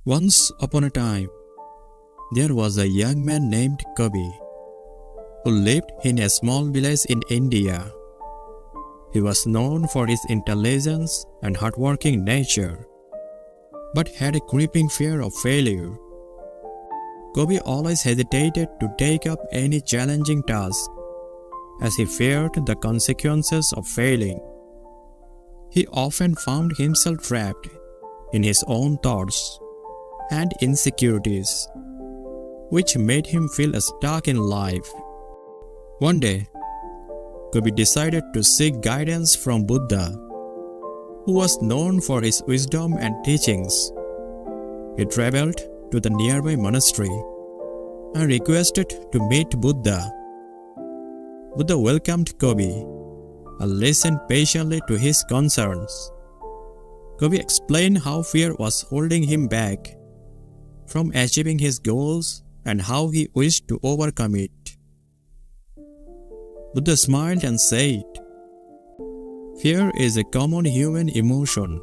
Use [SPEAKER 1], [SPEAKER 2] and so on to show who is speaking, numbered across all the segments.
[SPEAKER 1] Once upon a time, there was a young man named Kavi who lived in a small village in India. He was known for his intelligence and hardworking nature, but had a creeping fear of failure. Kavi always hesitated to take up any challenging task as he feared the consequences of failing. He often found himself trapped in his own thoughts and insecurities, which made him feel stuck in life. One day, Kavi decided to seek guidance from Buddha, who was known for his wisdom and teachings. He traveled to the nearby monastery and requested to meet Buddha. Buddha welcomed Kavi and listened patiently to his concerns. Kavi explained how fear was holding him back from achieving his goals and how he wished to overcome it. Buddha smiled and said, "Fear is a common human emotion,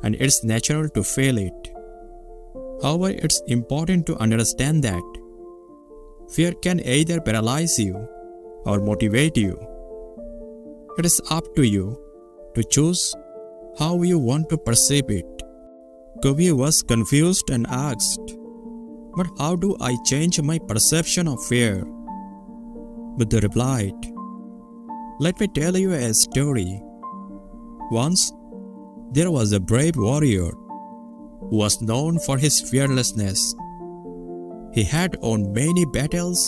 [SPEAKER 1] and it's natural to feel it. However, it's important to understand that fear can either paralyze you or motivate you. It is up to you to choose how you want to perceive it." Kavi was confused and asked, "But how do I change my perception of fear?" Buddha replied, "Let me tell you a story. Once, there was a brave warrior who was known for his fearlessness. He had won many battles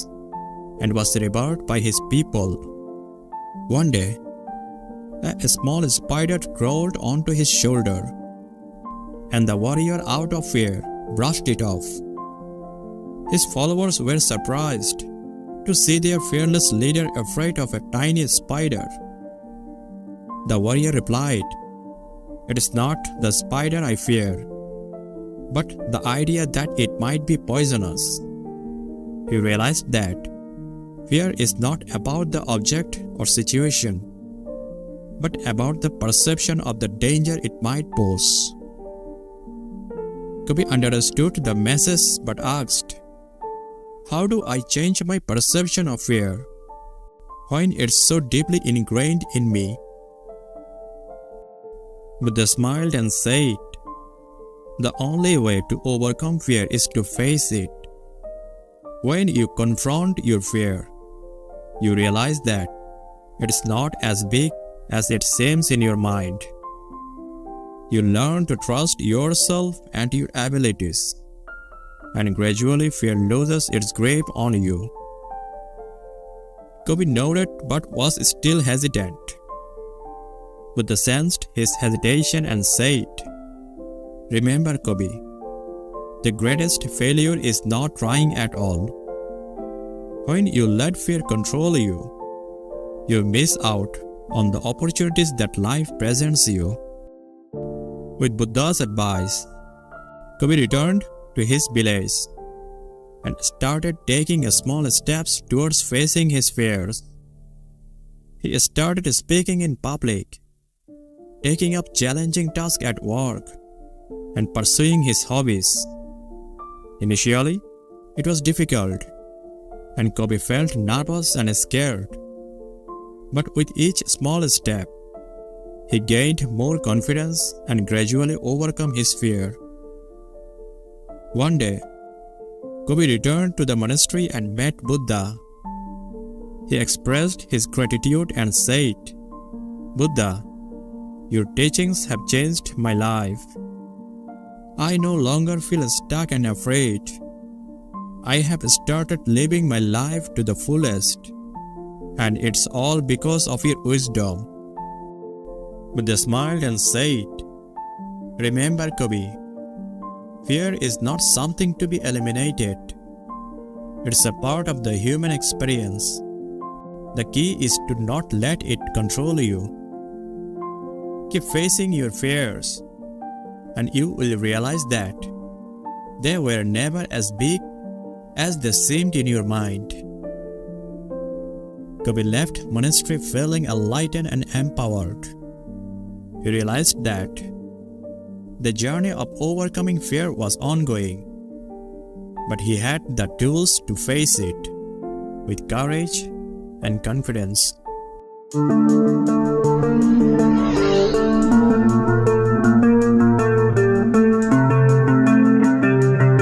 [SPEAKER 1] and was revered by his people. One day, a small spider crawled onto his shoulder, and the warrior, out of fear, brushed it off. His followers were surprised to see their fearless leader afraid of a tiny spider. The warrior replied, "It is not the spider I fear, but the idea that it might be poisonous." He realized that fear is not about the object or situation, but about the perception of the danger it might pose. Kavi understood the message but asked, "How do I change my perception of fear when it's so deeply ingrained in me?" Buddha smiled and said, "The only way to overcome fear is to face it. When you confront your fear, you realize that it's not as big as it seems in your mind. You learn to trust yourself and your abilities, and gradually fear loses its grip on you." Kavi nodded but was still hesitant. Buddha sensed his hesitation and said, "Remember, Kavi, the greatest failure is not trying at all. When you let fear control you, you miss out on the opportunities that life presents you." With Buddha's advice, Kavi returned to his village and started taking small steps towards facing his fears. He started speaking in public, taking up challenging tasks at work, and pursuing his hobbies. Initially, it was difficult, and Kavi felt nervous and scared. But with each small step, he gained more confidence and gradually overcome his fear. One day, Kavi returned to the monastery and met Buddha. He expressed his gratitude and said, "Buddha, your teachings have changed my life. I no longer feel stuck and afraid. I have started living my life to the fullest, and it's all because of your wisdom." Buddha smiled and said, "Remember, Kavi, fear is not something to be eliminated. It's a part of the human experience. The key is to not let it control you. Keep facing your fears, and you will realize that they were never as big as they seemed in your mind." Kavi left monastery feeling enlightened and empowered. He realized that the journey of overcoming fear was ongoing, but he had the tools to face it with courage and confidence.